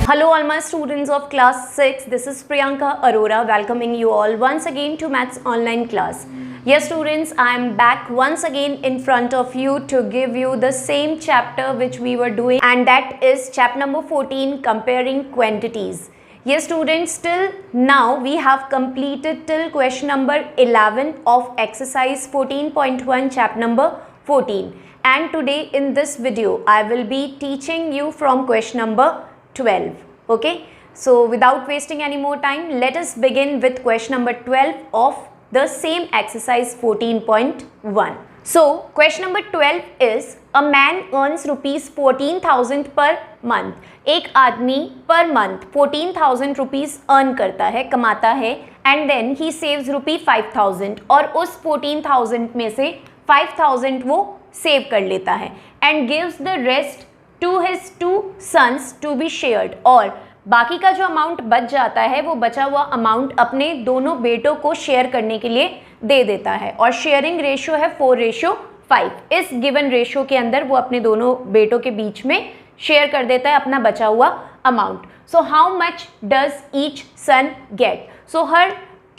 Hello all my students of class 6, this is Priyanka Arora welcoming you all once again to Maths online class. Yes students, I am back once again in front of you to give you the same chapter which we were doing, and that is chapter number 14, comparing quantities. Yes students, till now we have completed till question number 11 of exercise 14.1 chapter number 14, and today in this video I will be teaching you from question number 12. Okay, so without wasting any more time, let us begin with question number 12 of the same exercise 14.1. So question number 12 is a man earns rupees 14,000 per month. एक आदमी per month 14,000 rupees earn करता है, कमाता है, and then he saves रुपी 5,000 और उस 14,000 में से 5,000 वो सेव कर लेता है and gives the rest to his 2 sons to be shared, और बाकी का जो अमाउंट बच जाता है वो बचा हुआ अमाउंट अपने दोनों बेटों को शेयर करने के लिए दे देता है, और शेयरिंग रेशियो है 4:5। इस गिवन रेशियो के अंदर वो अपने दोनों बेटों के बीच में शेयर कर देता है अपना बचा हुआ amount. So how much does each son get, so हर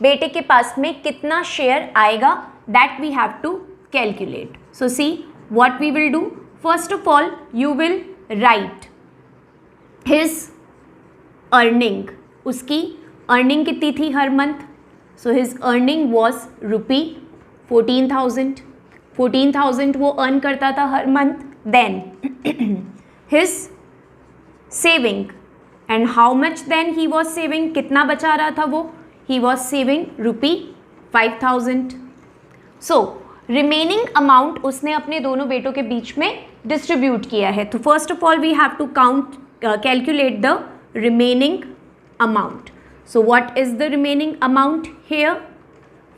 बेटे के पास में कितना शेयर आएगा, that we have to calculate. So see what we will do, first of all you will write his earning, उसकी अर्निंग कितनी थी हर month. So his earning was rupee 14,000 वो अर्न करता था हर month. Then his saving, and how much then he was saving, कितना बचा रहा था वो, ही was saving rupee 5,000। So remaining amount उसने अपने दोनों बेटों के बीच में डिस्ट्रीब्यूट किया है। तो first of all we have to count calculate the remaining amount. So what is the remaining amount here?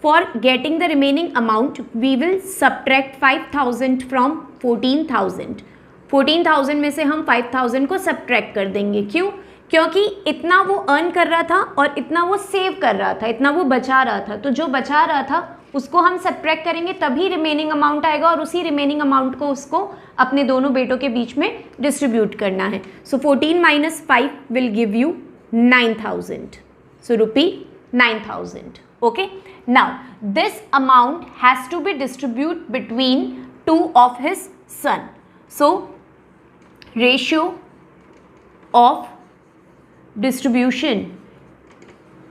For getting the remaining amount we will subtract 5,000 from 14,000. 14,000 में से हम 5,000 को subtract कर देंगे। क्यों? क्योंकि इतना वो अर्न कर रहा था और इतना वो सेव कर रहा था, इतना वो बचा रहा था, तो जो बचा रहा था उसको हम सब्ट्रैक्ट करेंगे तभी रिमेनिंग अमाउंट आएगा, और उसी रिमेनिंग अमाउंट को उसको अपने दोनों बेटों के बीच में डिस्ट्रीब्यूट करना है। So 14 - 5 will give you 9,000, so rupee 9,000। Okay, now this amount has to be distribute between 2 of his son. So ratio of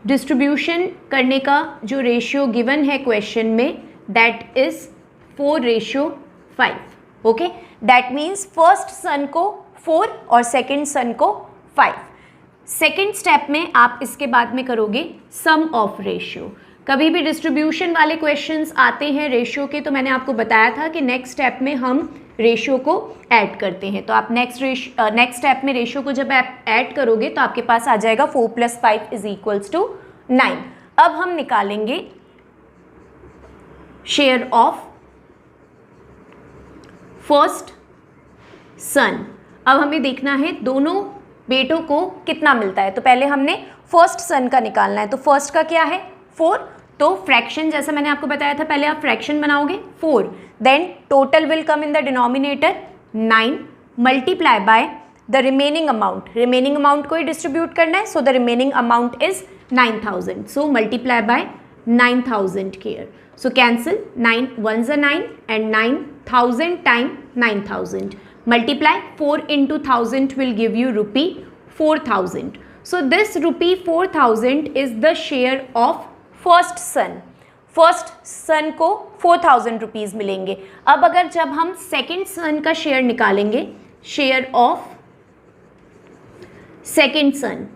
distribution करने का जो रेशियो गिवन है क्वेश्चन में, that is 4:5। Okay, that means first son को 4 और second सन को 5। Second step में आप इसके बाद में करोगे सम ऑफ रेशियो। कभी भी डिस्ट्रीब्यूशन वाले क्वेश्चंस आते हैं रेशियो के, तो मैंने आपको बताया था कि नेक्स्ट स्टेप में हम रेशियो को ऐड करते हैं। तो आप नेक्स्ट स्टेप में रेशियो को जब आप ऐड करोगे तो आपके पास आ जाएगा 4 + 5 = 9। अब हम निकालेंगे शेयर ऑफ फर्स्ट सन। अब हमें देखना है दोनों बेटों को कितना मिलता है, तो पहले हमने फर्स्ट सन का निकालना है। तो फर्स्ट का क्या है 4, तो फ्रैक्शन जैसा मैंने आपको बताया था, पहले आप फ्रैक्शन बनाओगे 4, then total will come in the denominator 9 multiply by the remaining amount. Remaining amount को ही डिस्ट्रीब्यूट करना है, so the remaining amount is 9,000, so multiply by 9,000 here. So cancel 9 1s are 9 and 9,000 times 9,000. Multiply 4 into 1,000 will give you rupee 4,000. So this rupee 4,000 is the share of first son. First son को 4,000 rupees मिलेंगे। अब अगर जब हम second सन का share निकालेंगे, share of second सन,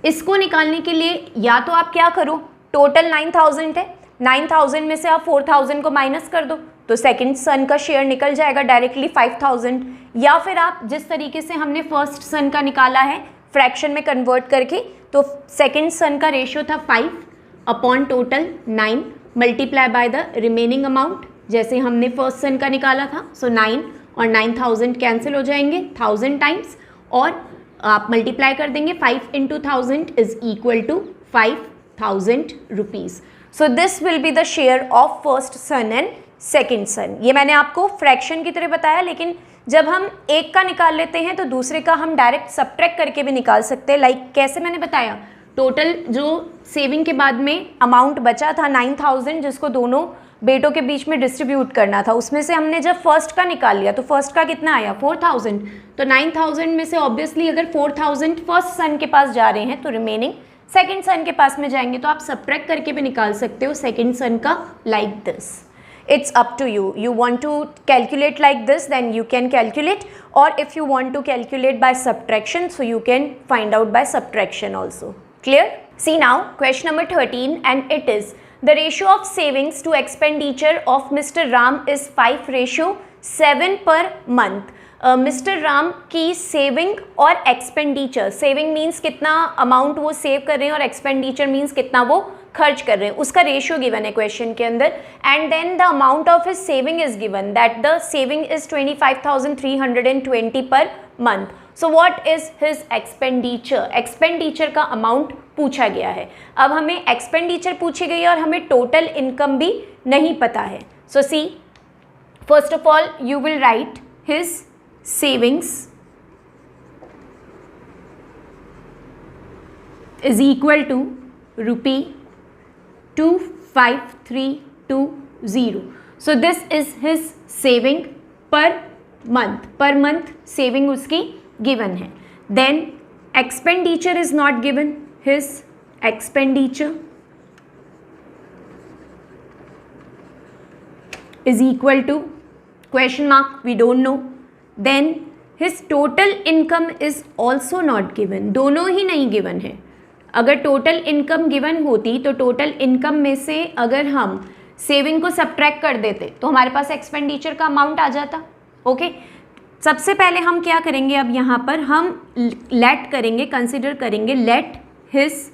इसको निकालने के लिए या तो आप क्या करो, टोटल 9,000 है, 9,000 में से आप 4,000 को माइनस कर दो तो सेकेंड सन का शेयर निकल जाएगा डायरेक्टली 5,000, या फिर आप जिस तरीके से हमने फर्स्ट सन का निकाला है फ्रैक्शन में कन्वर्ट करके, तो सेकेंड सन का रेशियो था 5 upon total 9 multiply by the remaining amount, जैसे हमने फर्स्ट सन का निकाला था। सो 9 और 9,000 कैंसिल हो जाएंगे 1,000 टाइम्स, और आप मल्टीप्लाई कर देंगे 5 into 1,000 is equal to 5,000 rupees. So this will be the share of first son and second son. ये मैंने आपको फ्रैक्शन की तरह बताया, लेकिन जब हम एक का निकाल लेते हैं तो दूसरे का हम डायरेक्ट सब्ट्रैक्ट करके भी निकाल सकते हैं। लाइक कैसे मैंने बताया, टोटल जो सेविंग के बाद में अमाउंट बचा था 9000 जिसको दोनों बेटों के बीच में डिस्ट्रीब्यूट करना था, उसमें से हमने जब फर्स्ट का निकाल लिया तो फर्स्ट का कितना आया 4000। तो 9000 में से ऑब्वियसली अगर 4000 फर्स्ट सन के पास जा रहे हैं तो रिमेनिंग सेकंड सन के पास में जाएंगे। तो आप सब्ट्रैक्ट करके भी निकाल सकते हो सेकंड सन का like this. It's up to you. You want to calculate like this, then you can calculate, or if you want to calculate by subtraction, so you can find out by subtraction also. Clear? See now question number 13, and it is the ratio of savings to expenditure of Mr. Ram is 5:7 per month. Mister Ram की saving और expenditure, saving means कितना amount वो save कर रहे हैं और expenditure means कितना वो खर्च कर रहे हैं, उसका रेशियो गिवन है क्वेश्चन के अंदर। And then the amount of his saving is given that the saving is 25,320 per month. So what is his expenditure, expenditure का अमाउंट पूछा गया है। अब हमें एक्सपेंडिचर पूछी गई है और हमें टोटल इनकम भी नहीं पता है। So see first of all you will write his savings is equal to ₹25320. So this is his saving per month. Per month saving उसकी given है. Then expenditure is not given. His expenditure is equal to question mark, we don't know. Then his total income is also not given. दोनों ही नहीं given है। अगर total income given होती तो total income में से अगर हम सेविंग को सब्ट्रैक्ट कर देते तो हमारे पास एक्सपेंडिचर का अमाउंट आ जाता। ओके, सबसे पहले हम क्या करेंगे, अब यहाँ पर हम लेट करेंगे, कंसिडर करेंगे let his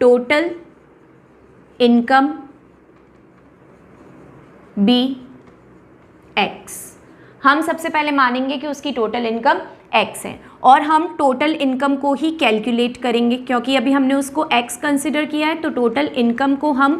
total income be x. हम सबसे पहले मानेंगे कि उसकी टोटल इनकम x है और हम टोटल इनकम को ही कैलकुलेट करेंगे क्योंकि अभी हमने उसको x कंसिडर किया है। तो टोटल इनकम को हम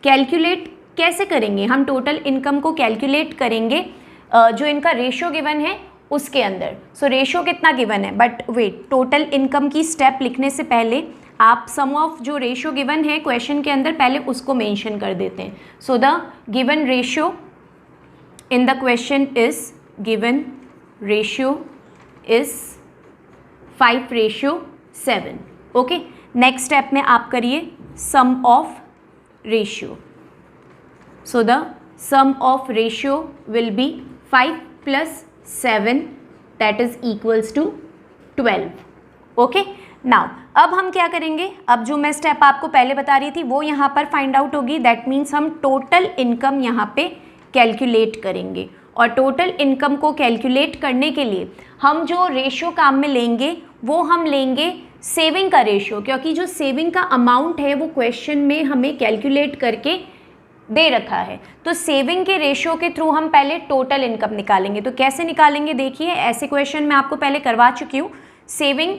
कैलकुलेट कैसे करेंगे, हम टोटल इनकम को कैलकुलेट करेंगे जो इनका रेशियो गिवन है उसके अंदर। सो रेशियो कितना गिवन है, बट वेट, टोटल इनकम की स्टेप लिखने से पहले आप सम ऑफ जो रेशियो गिवन है क्वेश्चन के अंदर पहले उसको मेंशन कर देते हैं। So the given ratio in the question is given ratio is 5:7. Okay, next step में आप करिए sum of ratio. So the sum of ratio will be 5 plus 7 that is equals to 12. Okay, now अब हम क्या करेंगे, अब जो मैं स्टेप आपको पहले बता रही थी वो यहाँ पर फाइंड आउट होगी। दैट मीन्स हम टोटल इनकम यहाँ पे कैलकुलेट करेंगे और टोटल इनकम को कैलकुलेट करने के लिए हम जो रेशियो काम में लेंगे वो हम लेंगे सेविंग का रेशियो, क्योंकि जो सेविंग का अमाउंट है वो क्वेश्चन में हमें कैलकुलेट करके दे रखा है। तो सेविंग के रेशियो के थ्रू हम पहले टोटल इनकम निकालेंगे। तो कैसे निकालेंगे, देखिए ऐसे क्वेश्चन मैं आपको पहले करवा चुकी हूँ। Saving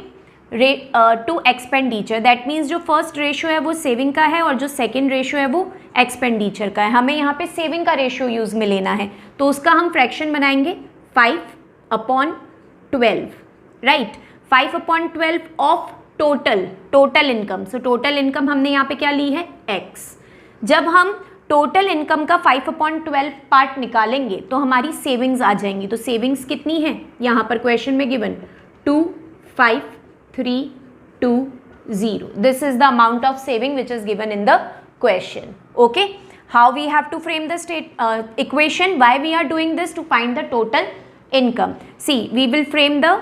to expenditure, that means जो फर्स्ट रेशियो है वो सेविंग का है और जो सेकंड रेशियो है वो एक्सपेंडिचर का है। हमें यहाँ पे सेविंग का रेशियो यूज़ में लेना है तो उसका हम फ्रैक्शन बनाएंगे 5/12, right. 5/12 of total income. So total income हमने यहाँ पे क्या ली है x। जब हम टोटल इनकम का 5/12 पार्ट निकालेंगे तो हमारी सेविंग्स आ जाएंगी। तो सेविंग्स कितनी है यहाँ पर क्वेश्चन में given 25320. This is the amount of saving which is given in the question. Okay, how we have to frame the equation, why we are doing this, to find the total income. See, we will frame the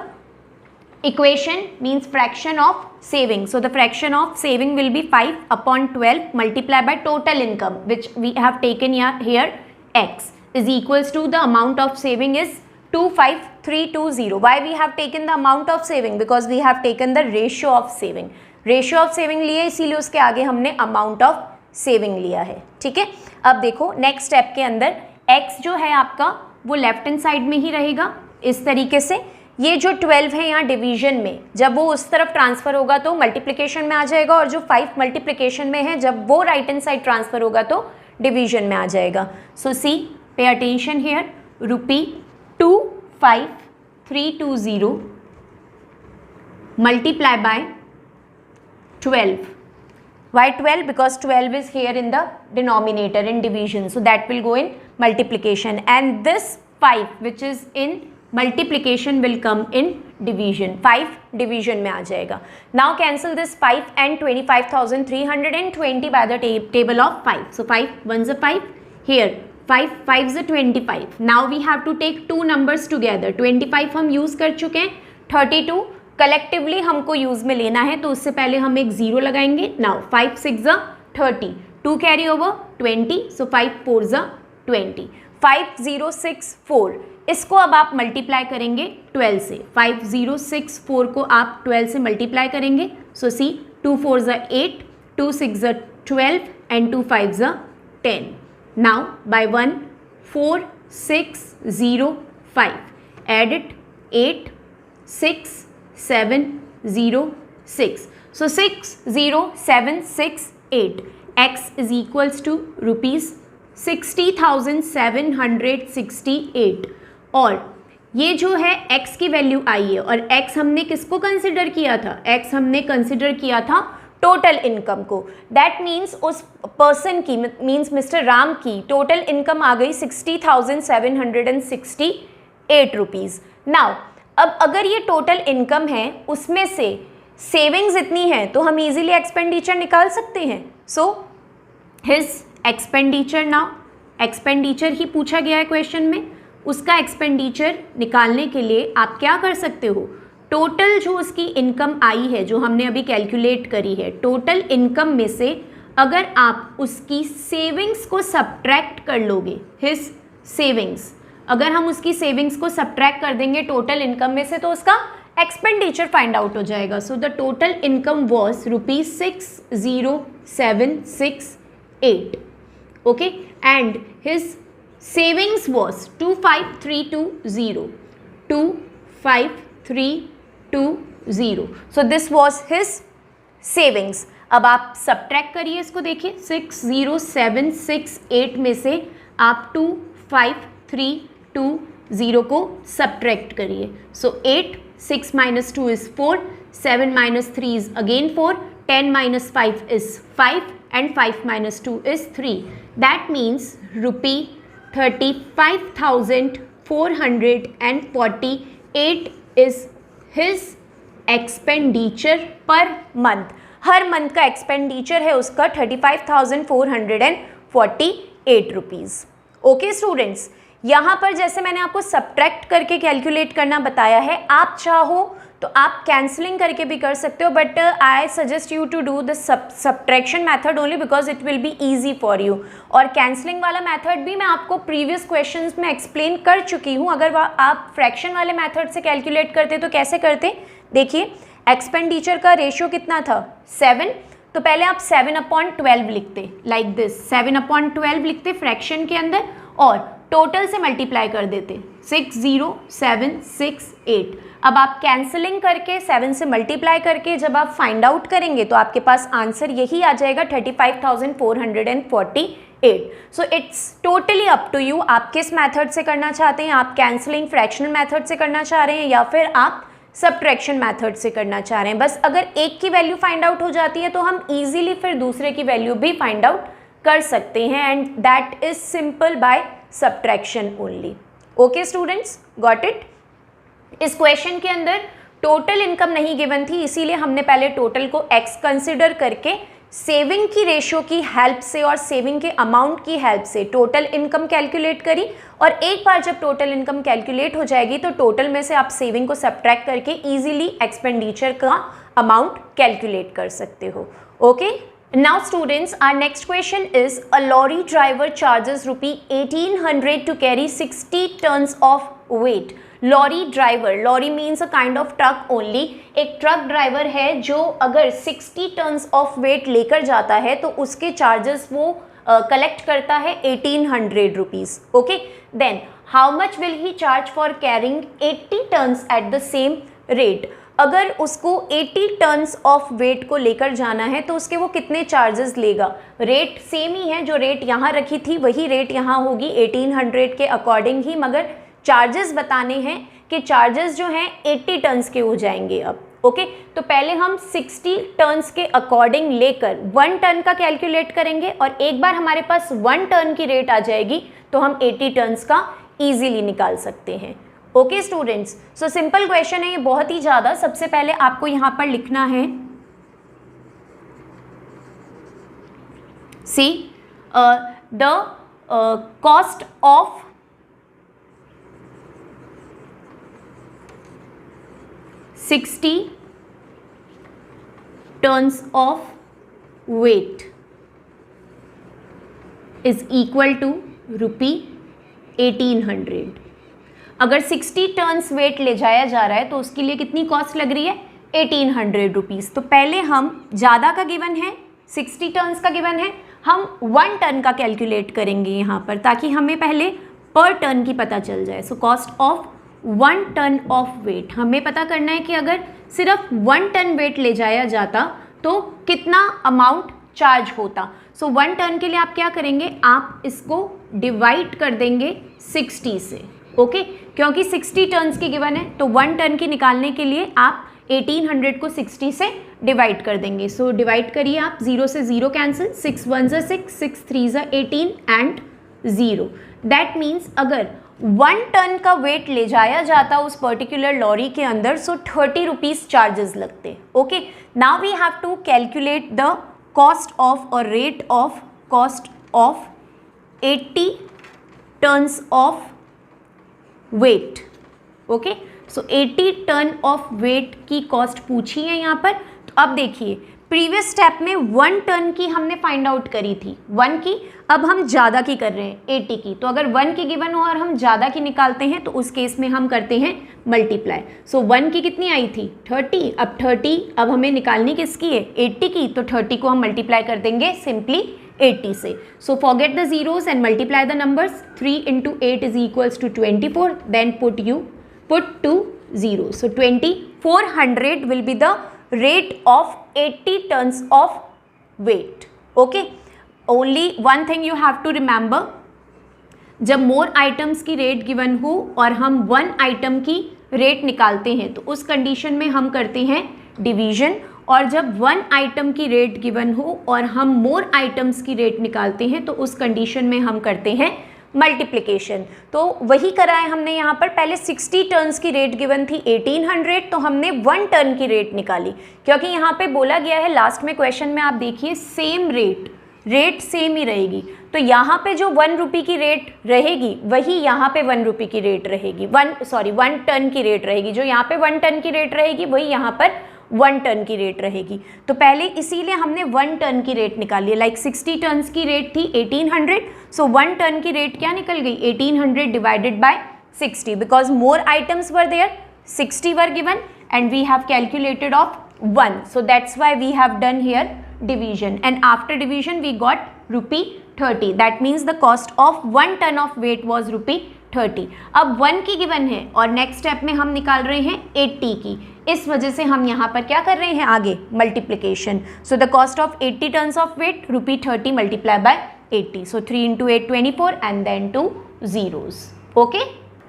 equation means fraction of saving. So the fraction of saving will be 5/12 multiplied by total income, which we have taken here x is equals to the amount of saving is 25320. Why we have taken the amount of saving? Because we have taken the ratio of saving. Ratio of saving लिए इसीलिए उसके आगे हमने amount of saving लिया है। ठीक है, अब देखो नेक्स्ट स्टेप के अंदर x जो है आपका वो लेफ्ट हैंड साइड में ही रहेगा इस तरीके से। ये जो 12 है यहाँ डिवीजन में, जब वो उस तरफ ट्रांसफर होगा तो मल्टीप्लिकेशन में आ जाएगा, और जो 5 मल्टीप्लिकेशन में है जब वो राइट हैंड साइड ट्रांसफर होगा तो डिवीजन में आ जाएगा। So see, pay attention here, 5320 multiply by 12. Why 12? Because 12 is here in the denominator in division, so that will go in multiplication, and this 5 which is in multiplication will come in division. 5 division में आ जाएगा. Now cancel this 5 and 25,320 by the table of 5. So 5 1s a 5 here, 5 5s a 25. Now we have to take two numbers together. 25 हम use कर चुके हैं, 32 collectively हमको use में लेना है, तो उससे पहले हम एक 0 लगाएंगे. Now 5 6 a 30, 2 carry over 20, so 5 4s a 20. 5064 इसको अब आप मल्टीप्लाई करेंगे 12 से. 5064 को आप 12 से मल्टीप्लाई करेंगे, so see 2 4s a 8, 2 6s a 12 and 2 5s a 10. Now by 1 4 6 0 5 add it 8 6 7 0 6. So 60768. X is equals to rupees 60,768. और ये जो है x की वैल्यू आई है, और x हमने किसको कंसिडर किया था? x हमने कंसिडर किया था टोटल इनकम को. दैट मीन्स उस पर्सन की, मीन्स मिस्टर राम की टोटल इनकम आ गई 60,768 रुपीज़. नाउ अब अगर ये टोटल इनकम है, उसमें से सेविंग्स इतनी है, तो हम इजीली एक्सपेंडिचर निकाल सकते हैं. So his expenditure, now expenditure ही पूछा गया है क्वेश्चन में. उसका एक्सपेंडिचर निकालने के लिए आप क्या कर सकते हो? टोटल जो उसकी इनकम आई है, जो हमने अभी कैलकुलेट करी है, टोटल इनकम में से अगर आप उसकी सेविंग्स को सब्ट्रैक्ट कर लोगे, हिज सेविंग्स, अगर हम उसकी सेविंग्स को सब्ट्रैक्ट कर देंगे टोटल इनकम में से, तो उसका एक्सपेंडिचर फाइंड आउट हो जाएगा. So the total income was ₹60,768. Okay, and his savings was 25,320. So this was his savings. अब आप सब्ट्रैक्ट करिए इसको, देखिए 60,768 में से आप 25,320 को सब्ट्रैक्ट करिए. सो 8 6 minus 2 is 4, 7 minus 3 is again 4, 10 minus 5 is 5, and 5 minus 2 is 3. That means ₹35,448 is his expenditure per month. Her month का एक्सपेंडिचर है उसका 35,448 रुपीज़. ओके स्टूडेंट्स, यहाँ पर जैसे मैंने आपको सब्ट्रैक्ट करके कैलकुलेट करना बताया है, आप चाहो तो आप कैंसलिंग करके भी कर सकते हो, but I suggest you to do the subtraction method only because it will be easy for you. और कैंसलिंग वाला मेथड भी मैं आपको प्रीवियस क्वेश्चंस में एक्सप्लेन कर चुकी हूँ. अगर आप फ्रैक्शन वाले मेथड से कैलकुलेट करते तो कैसे करते? देखिए, एक्सपेंडिचर का रेशियो कितना था? 7. तो पहले आप 7/12 लिखते, लाइक दिस, 7/12 लिखते फ्रैक्शन के अंदर, और टोटल से मल्टीप्लाई कर देते 60768. अब आप कैंसलिंग करके 7 से मल्टीप्लाई करके जब आप फाइंड आउट करेंगे तो आपके पास आंसर यही आ जाएगा 35,448. So it's totally up to you, आप किस मेथड से करना चाहते हैं. आप कैंसलिंग फ्रैक्शनल मेथड से करना चाह रहे हैं या फिर आप सब्ट्रैक्शन मेथड से करना चाह रहे हैं. बस अगर एक की वैल्यू फाइंड आउट हो जाती है तो हम इजीली फिर दूसरे की वैल्यू भी फाइंड आउट कर सकते हैं, and that is simple by subtraction only. Okay students, got it. इस क्वेश्चन के अंदर टोटल इनकम नहीं गिवन थी, इसीलिए हमने पहले टोटल को x कंसिडर करके सेविंग की रेशियो की हेल्प से और सेविंग के अमाउंट की हेल्प से टोटल इनकम कैलकुलेट करी. और एक बार जब टोटल इनकम कैलकुलेट हो जाएगी तो टोटल में से आप सेविंग को सब्ट्रैक्ट करके इजीली एक्सपेंडिचर का अमाउंट कैलकुलेट कर सकते हो. Okay, now students, our next question is a lorry driver charges ₹1,800 to carry 60 tons of weight. Lorry driver, lorry means a kind of truck only. एक truck driver है जो अगर 60 turns of wait लेकर जाता है तो उसके चार्जेस वो कलेक्ट करता है 1,800 rupees. Okay, then how much will he charge for carrying 80 tons at the same rate. अगर उसको 80 टन्स ऑफ वेट को लेकर जाना है तो उसके वो कितने चार्जेस लेगा. रेट सेम ही है, जो रेट यहाँ रखी थी वही रेट यहाँ होगी 1,800 के अकॉर्डिंग ही, मगर चार्जेस बताने हैं कि चार्जेस जो हैं 80 टर्न्स के हो जाएंगे अब। ओके, तो पहले हम 60 टर्न्स के अकॉर्डिंग लेकर 1 टर्न का कैलकुलेट करेंगे और एक बार हमारे पास 1 टर्न की रेट आ जाएगी तो हम 80 टर्न्स का इजीली निकाल सकते हैं। Okay students, so simple question है ये, बहुत ही ज़्यादा। सबसे पहले आपको यहाँ पर लिखना है see the cost of $60 tons of weight is equal to ₹1800। अगर 60 टर्न्स वेट ले जाया जा रहा है तो उसके लिए कितनी कॉस्ट लग रही है? 1800 रुपीज़। तो पहले हम ज़्यादा का गिवन है, 60 टर्न्स का गिवन है, हम 1 टर्न का कैलकुलेट करेंगे यहाँ पर ताकि हमें पहले पर टर्न की पता चल जाए। So cost of 1 ton of weight, हमें पता करना है कि अगर सिर्फ 1 टन वेट ले जाया जाता तो कितना अमाउंट चार्ज होता। सो 1 टन के लिए आप क्या करेंगे, आप इसको डिवाइड कर देंगे 60 से। ओके, क्योंकि 60 टर्न्स की गिवन है तो 1 टन की निकालने के लिए आप 1800 को 60 से डिवाइड कर देंगे। सो डिवाइड करिए आप, 0 से 0 कैंसिल, 6 1 ज़ा 6, 6 3 ज़ा 18 एंड 0। दैट मीन्स अगर 1 टन का वेट ले जाया जाता उस पर्टिकुलर लॉरी के अंदर, सो 30 रुपीज़ चार्जेस लगते। Okay, now we have to calculate the cost of और rate of cost of 80 turns of weight. Okay, so 80 ton of weight की कॉस्ट पूछी है यहाँ पर। तो अब देखिए, प्रीवियस स्टेप में 1 टन की हमने फाइंड आउट करी थी, 1 की, अब हम ज़्यादा की कर रहे हैं, 80 की। तो अगर 1 की गिवन हो और हम ज़्यादा की निकालते हैं तो उस केस में हम करते हैं मल्टीप्लाई। सो 1 की कितनी आई थी? 30। अब 30 अब हमें निकालनी किसकी है? 80 की। तो 30 को हम मल्टीप्लाई कर देंगे सिंपली 80 से। So forget the zeros and multiply the numbers. 3 × 8 is equals to 24, then put 2 zeros. So 2400 will be the rate of 80 tons of weight. Okay, only one thing you have to remember, जब more items की rate given हो और हम 1 item की rate निकालते हैं तो उस कंडीशन में हम करते हैं डिवीजन, और जब 1 आइटम की रेट गिवन हो और हम मोर आइटम्स की रेट निकालते हैं तो उस कंडीशन में हम करते हैं मल्टीप्लिकेशन। तो वही करा है हमने यहाँ पर। पहले 60 टर्न्स की रेट गिवन थी 1800, तो हमने 1 टर्न की रेट निकाली, क्योंकि यहाँ पे बोला गया है लास्ट में क्वेश्चन में, आप देखिए सेम रेट सेम ही रहेगी। तो यहाँ पे जो 1 रुपये की रेट रहेगी वही यहाँ पे 1 रुपये की रेट रहेगी, 1 टन की रेट रहेगी। जो यहाँ पे 1 टन की रेट रहेगी वही यहाँ पर 1 टन की रेट रहेगी। तो पहले इसीलिए हमने 1 टन की रेट निकाली है। लाइक 60 टन्स की रेट थी 1800, सो 1 टन की रेट क्या निकल गई? 1800 divided by 60, because more items were there, 60 were given and we have calculated of 1, so that's why we have done here division, and after division we got ₹30. That means the cost of 1 ton of weight was ₹30. अब 1 की given है और next step में हम निकाल रहे हैं 80 की, इस वजह से हम यहाँ पर क्या कर रहे हैं आगे? Multiplication. So the cost of 80 tons of weight ₹30 multiply by 80. So 3 × 8 24 and then 2 zeros. Okay.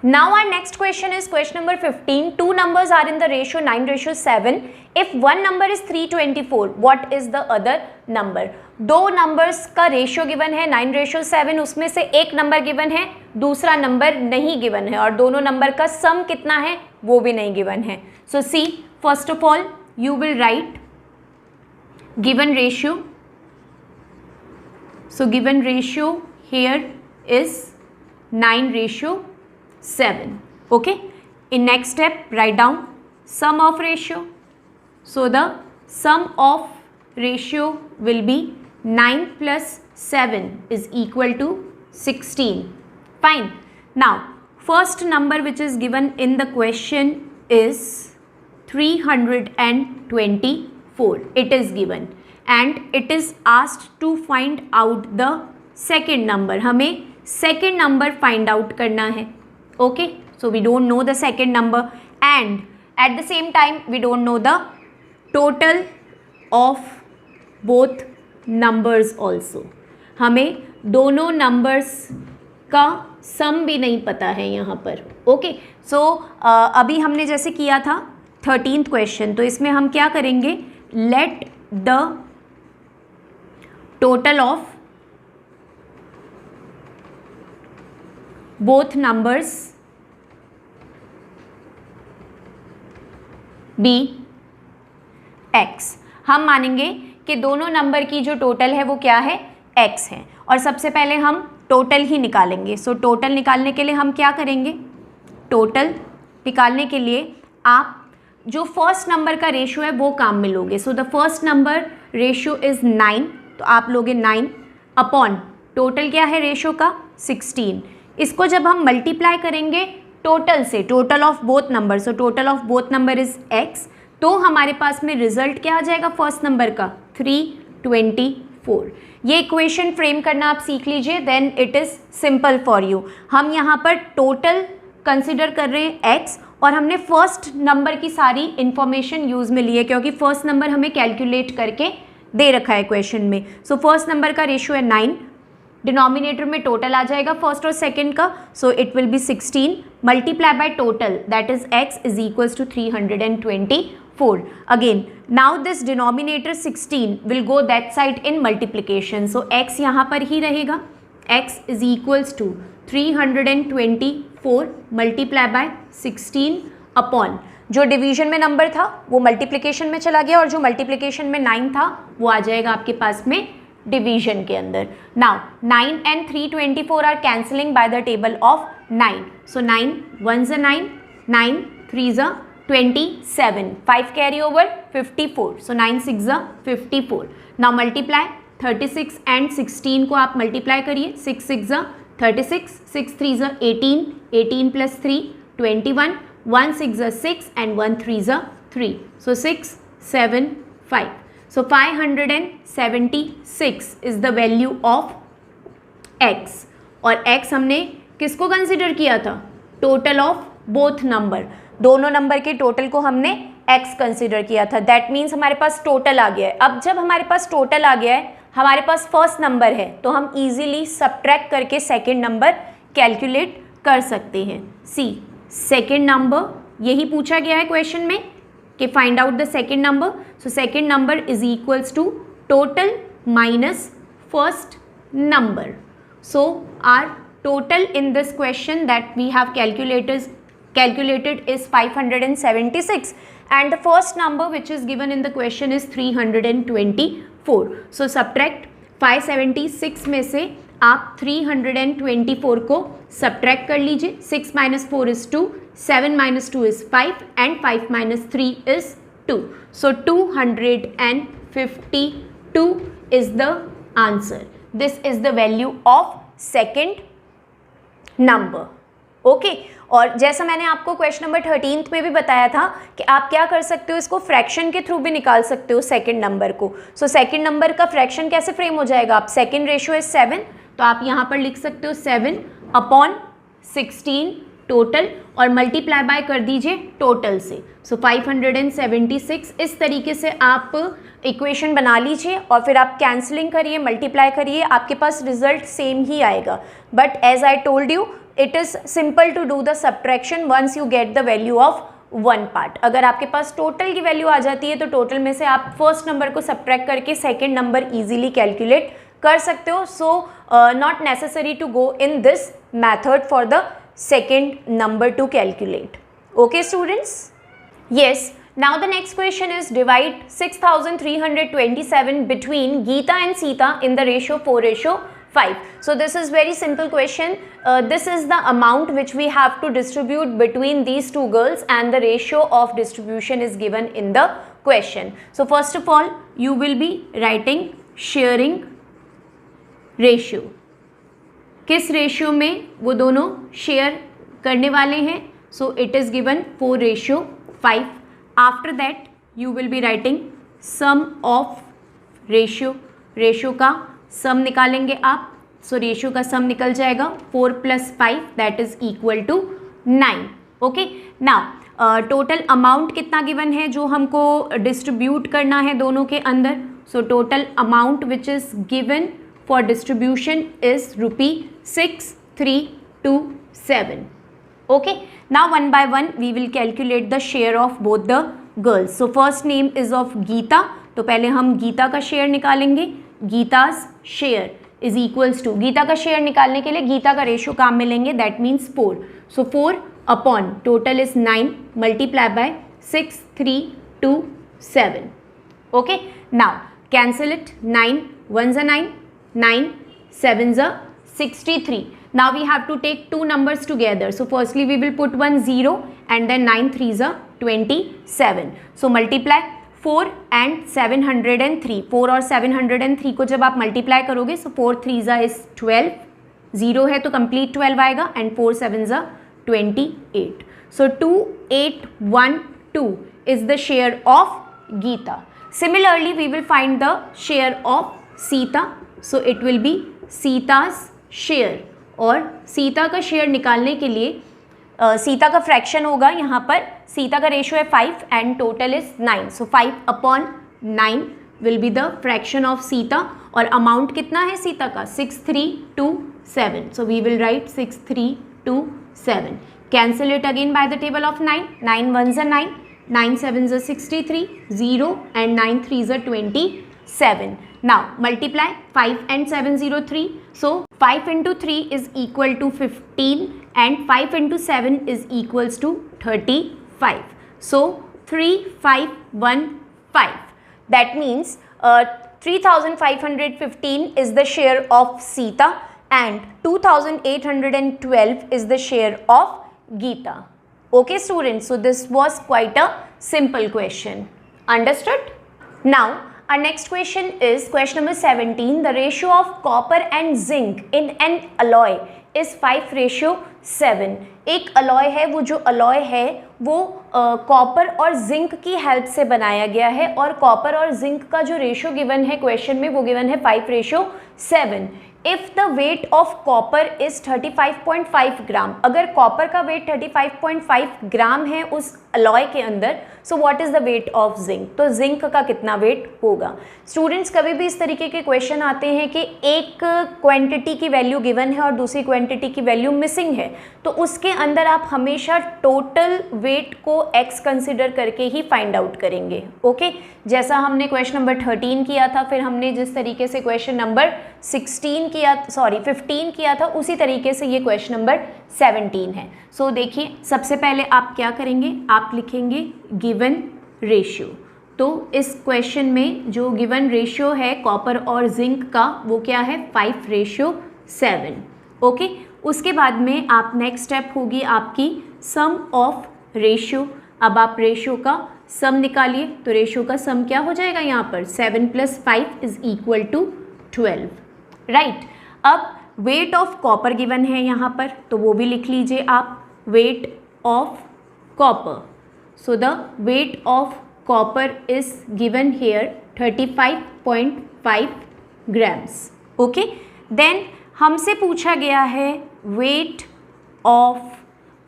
Now our next question is question number 15. Two numbers are in the ratio 9:7. If one number is 324, what is the other number? दो numbers का ratio given है 9:7, उसमें से एक number given है, दूसरा number नहीं given है, और दोनों नंबर का सम कितना है वो भी नहीं गिवन है। So see, first of all you will write given ratio. So given ratio here is 9:7. Okay. In next step, write down sum of ratio. So the sum of ratio will be 9 plus 7 is equal to 16. Fine. Now, first number which is given in the question is 324. It is given. And it is asked to find out the second number. हमें second number find out करना है. Okay, so we don't know the second number, and at the same time we don't know the total of both numbers also. हमें दोनों numbers का सम भी नहीं पता है यहाँ पर। ओके, सो अभी हमने जैसे किया था 13th क्वेश्चन, तो इसमें हम क्या करेंगे, let the total of both numbers be x. हम मानेंगे कि दोनों नंबर की जो टोटल है वो क्या है, x है, और सबसे पहले हम टोटल ही निकालेंगे। सो टोटल निकालने के लिए हम क्या करेंगे, टोटल निकालने के लिए आप जो फर्स्ट नंबर का रेशियो है वो काम में लोगे। So the first number ratio is 9, तो आप लोगे 9 अपॉन टोटल क्या है रेशियो का 16। इसको जब हम मल्टीप्लाई करेंगे टोटल से, total of both number, so total of both number is x, तो हमारे पास में रिजल्ट क्या आ जाएगा फर्स्ट नंबर का 324। ये इक्वेशन फ्रेम करना आप सीख लीजिए, then it is simple for you. हम यहाँ पर टोटल कंसिडर कर रहे हैं x, और हमने फर्स्ट नंबर की सारी इंफॉर्मेशन यूज़ में ली है क्योंकि फर्स्ट नंबर हमें कैलकुलेट करके दे रखा है क्वेश्चन में। सो फर्स्ट नंबर का रेशियो है 9, डिनोमिनेटर में टोटल आ जाएगा फर्स्ट और सेकंड का, so it will be 16 multiply by total that is x is equals to 324। Again now this denominator 16 will go that side in multiplication, so x यहाँ पर ही रहेगा, x is equals to 324 multiply by 16 upon जो division में number था वो multiplication में चला गया, और जो मल्टीप्लिकेशन में 9 था वो आ जाएगा आपके पास में डिवीजन के अंदर। Now 9 and 324 are cancelling by the table of 9, so 9 1s are 9, 9 3s are 27, 5 carry over 54, so 9 6s are 54। Now multiply 36 and 16 को आप मल्टीप्लाई करिए, 6 6s are 36, 6 3s are 18, 18 plus 3 21, 1 6s are 6 and 1 3s are 3, so 6 7 5, so 576 is the value of x, और x हमने किसको consider किया था, total of both number, दोनों number के टोटल को हमने x कंसिडर किया था। दैट मीन्स हमारे पास टोटल आ गया है। अब जब हमारे पास टोटल आ गया है, हमारे पास फर्स्ट नंबर है, तो हम इजीली सब्ट्रैक्ट करके सेकंड नंबर कैलकुलेट कर सकते हैं। सी सेकंड नंबर, यही पूछा गया है क्वेश्चन में कि find out the second number, so second number is equals to total minus first number. So are total in this question that we have calculated is 576, and the first number which is given in the question is 324. So subtract 576 में से आप 324 को subtract कर लीजिए, 6 minus 4 is 2, 7 minus 2 is 5 and 5 minus 3 is 2. So 252 is the answer. This is the value of second number. Okay, और जैसा मैंने आपको क्वेश्चन नंबर 13 में भी बताया था कि आप क्या कर सकते हो, इसको फ्रैक्शन के थ्रू भी निकाल सकते हो सेकंड नंबर को। सो सेकंड नंबर का फ्रैक्शन कैसे फ्रेम हो जाएगा, आप सेकंड रेशियो है 7, तो आप यहाँ पर लिख सकते हो 7 अपॉन 16 टोटल, और मल्टीप्लाई बाय कर दीजिए टोटल से। सो 576 इस तरीके से आप इक्वेशन बना लीजिए, और फिर आप कैंसलिंग करिए, मल्टीप्लाई करिए, आपके पास रिजल्ट सेम ही आएगा। But as I told you, it is simple to do the subtraction once you get the value of one part. अगर आपके पास टोटल की वैल्यू आ जाती है तो टोटल में से आप फर्स्ट नंबर को सब्ट्रैक्ट करके सेकेंड नंबर ईजिली कैलकुलेट कर सकते हो। So not necessary to go in this method for the second number to calculate. Okay students? Yes. Now the next question is divide 6327 between Geeta and Sita in the ratio 4:5. So this is very simple question. This is the amount which we have to distribute between these two girls, and the ratio of distribution is given in the question. So first of all you will be writing sharing ratio. किस ratio में वो दोनों share करने वाले हैं, so it is given 4:5। After that you will be writing sum of ratio, ratio का sum निकालेंगे आप। सो रेशियो का सम निकल जाएगा 4 + 5 that is equal to 9। Okay, now total amount कितना गिवन है जो हमको डिस्ट्रीब्यूट करना है दोनों के अंदर। So total amount which is given for distribution is ₹633 7. Okay, now one by one we will calculate the share of both the girls. So first name is of Geeta, तो पहले हम गीता का शेयर निकालेंगे. गीता's share is equals to, Gita का share निकालने के लिए गीता का रेशो काम में लेंगे, that means 4. So 4 upon total is 9 multiply by 6, 3, 2, 7. Okay, now cancel it. 9 1s are 9, 9 7s are 63. Now we have to take two numbers together. So firstly we will put one 0 and then 9 3s are 27. So multiply 4 and 703. 4 और 703 को जब आप multiply करोगे, so 4 3s is 12, 0 है तो complete 12 आएगा and 4 7s are 28. So 2812 is the share of Geeta. Similarly we will find the share of Sita. So it will be Sita's share. और सीता का शेयर निकालने के लिए सीता का फ्रैक्शन होगा, यहाँ पर सीता का रेशो है 5 and total is 9. So 5 upon 9 will be the fraction of Sita. और अमाउंट कितना है सीता का? 6327. So we will write 6327. Cancel it again by the table of 9. 9 1s are 9, 9 7s are 63, 0 and 9 3s are 27. Now multiply 5 and 703. So 5 into 3 is equal to 15 and 5 into 7 is equals to 35. So 3515. That means 3515 is the share of Sita and 2812 is the share of Geeta. Okay students, so this was quite a simple question. Understood? Now our next question is question number 17. The ratio of copper and zinc in an alloy is 5:7. एक alloy है, वो जो alloy है वो copper और zinc की help से बनाया गया है और कॉपर और जिंक का जो रेशो गिवन है क्वेश्चन में वो गिवन है 5:7. If the weight of copper is 35.5 ग्राम, अगर कॉपर का वेट 35.5 ग्राम है उस अलॉय के अंदर, so what is the weight of zinc, तो जिंक का कितना वेट होगा. स्टूडेंट्स कभी भी इस तरीके के क्वेश्चन आते हैं कि एक क्वांटिटी की वैल्यू गिवन है और दूसरी क्वांटिटी की वैल्यू मिसिंग है, तो उसके अंदर आप हमेशा टोटल वेट को एक्स कंसिडर करके ही फाइंड आउट करेंगे. ओके, जैसा हमने क्वेश्चन नंबर 13 किया था, फिर हमने जिस तरीके से क्वेश्चन नंबर 15 किया था, उसी तरीके से ये क्वेश्चन नंबर 17 है. सो देखिए, सबसे पहले आप क्या करेंगे, आप लिखेंगे गिवन रेशियो. तो इस क्वेश्चन में जो गिवन रेशियो है कॉपर और जिंक का वो क्या है 5:7. ओके, उसके बाद में आप नेक्स्ट स्टेप होगी आपकी सम ऑफ रेशियो. अब आप रेशियो का सम निकालिए, तो रेशियो का सम क्या हो जाएगा यहाँ पर 7 + 5 इज इक्वल टू 12. राइट. अब वेट ऑफ कॉपर गिवन है यहाँ पर, तो वो भी लिख लीजिए आप, weight of copper. So the weight of copper is given here 35.5 grams. Okay, then हमसे पूछा गया है वेट ऑफ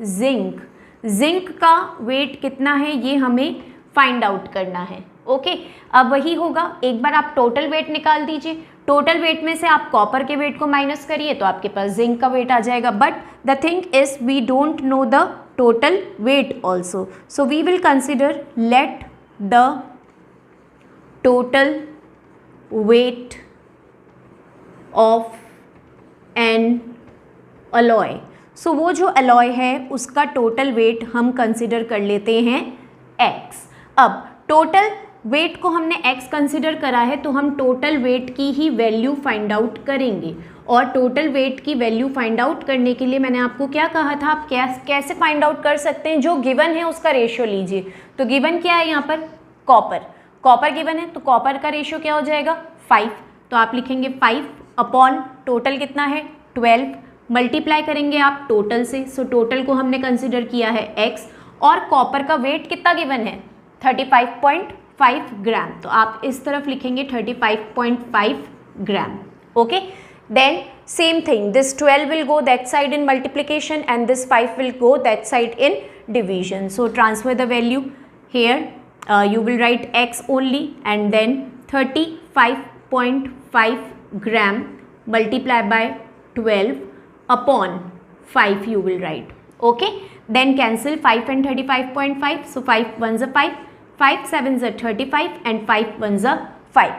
जिंक. जिंक का वेट कितना है ये हमें फाइंड आउट करना है. ओके, अब वही होगा, एक बार आप टोटल वेट निकाल दीजिए. टोटल वेट में से आप कॉपर के वेट को माइनस करिए तो आपके पास जिंक का वेट आ जाएगा. But the thing is we don't know the total weight also, so we will consider let the total weight of an alloy. So वो जो अलॉय है उसका टोटल वेट हम कंसिडर कर लेते हैं x. अब टोटल वेट को हमने x कंसिडर करा है तो हम टोटल वेट की ही वैल्यू फाइंड आउट करेंगे. और टोटल वेट की वैल्यू फाइंड आउट करने के लिए मैंने आपको क्या कहा था, आप कैसे फाइंड आउट कर सकते हैं, जो गिवन है उसका रेशियो लीजिए. तो गिवन क्या है यहाँ पर, कॉपर गिवन है, तो कॉपर का रेशियो क्या हो जाएगा 5. तो आप लिखेंगे 5 अपॉन टोटल कितना है 12, मल्टीप्लाई करेंगे आप टोटल से. सो टोटल को हमने कंसिडर किया है x और कॉपर का वेट कितना गिवन है 35.5 ग्राम. तो आप इस तरफ लिखेंगे 35.5 gram. Okay, then same thing, this 12 will go that side in multiplication and this 5 will go that side in division. So transfer the value here, you will write x only and then 35.5 gram multiply by 12 upon 5 you will write. Okay, then cancel 5 and 35.5. So 5 ones are 5, 5 sevens are 35 and 5 ones are 5.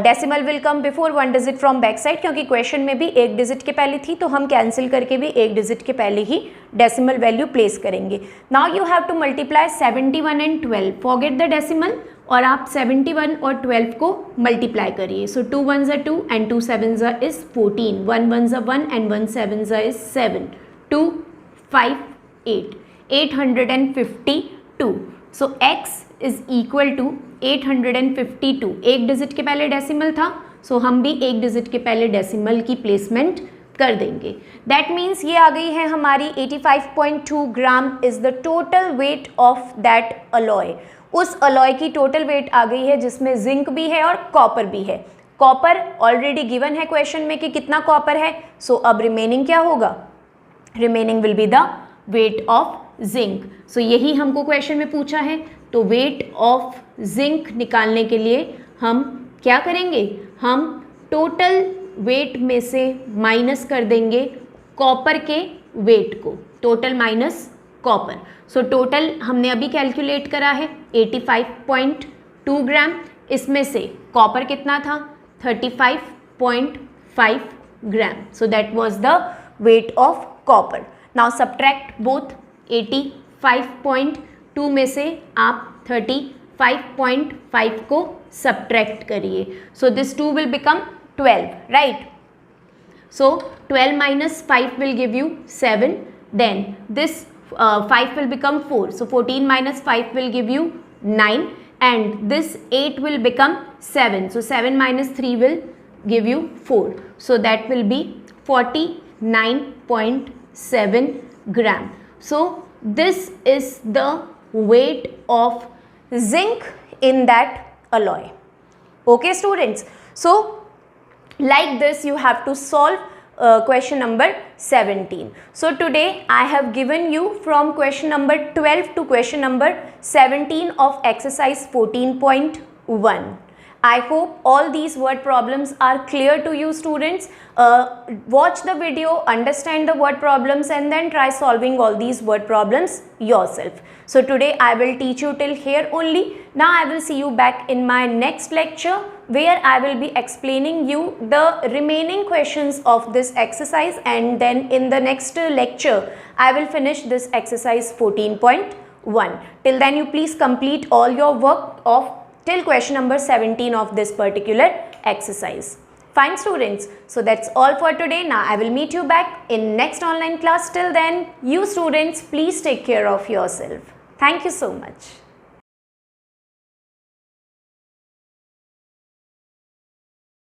Decimal will come before 1 digit from back side, क्योंकि question में भी 1 digit के पहले थी तो हम cancel करके भी 1 डिजिट के पहले ही डेसिमल वैल्यू प्लेस करेंगे. Now you have to multiply 71 and 12. Forget the decimal और आप 71 और 12 को मल्टीप्लाई करिए. सो 2 1s are 2 and 2 7s are is 14. 1 1s are 1 and 1 7s are is 7. 2 5 8. 852. So x is equal to 852. एक digit के पहले decimal था, सो हम भी एक डिजिट के पहले डेसिमल की प्लेसमेंट कर देंगे. दैट मीन्स ये आ गई है हमारी 85.2 gram is the total weight of that alloy. उस अलॉय की टोटल वेट आ गई है जिसमें जिंक भी है और कॉपर भी है. कॉपर ऑलरेडी गिवन है क्वेश्चन में कि कितना कॉपर है, सो अब रिमेनिंग क्या होगा, remaining will be the weight of zinc. So यही हमको क्वेश्चन में पूछा है. तो वेट ऑफ जिंक निकालने के लिए हम क्या करेंगे, हम टोटल वेट में से माइनस कर देंगे कॉपर के वेट को, total minus copper. So total हमने अभी कैलकुलेट करा है 85.2 ग्राम. इसमें से कॉपर कितना था, 35.5 gram. So that was the weight of copper. Now subtract both. 85.2 में से आप 35.5 को सब्ट्रैक्ट करिए. So this 2 will become 12, right. So 12 minus 5 will give you 7. Then this 5 will become 4. So 14 minus 5 will give you 9. And this 8 will become 7. So 7 minus 3 will give you 4. So that will be 49.7 gram. So this is the weight of zinc in that alloy. Okay students, so like this you have to solve question number 17. So today I have given you from question number 12 to question number 17 of exercise 14.1. I hope all these word problems are clear to you students. Watch the video, understand the word problems and then try solving all these word problems yourself. So today I will teach you till here only. Now I will see you back in my next lecture where I will be explaining you the remaining questions of this exercise, and then in the next lecture I will finish this exercise 14.1. Till then you please complete all your work of till question number 17 of this particular exercise. Fine students, so that's all for today. Now I will meet you back in next online class. Till then, you students please take care of yourself. Thank you so much.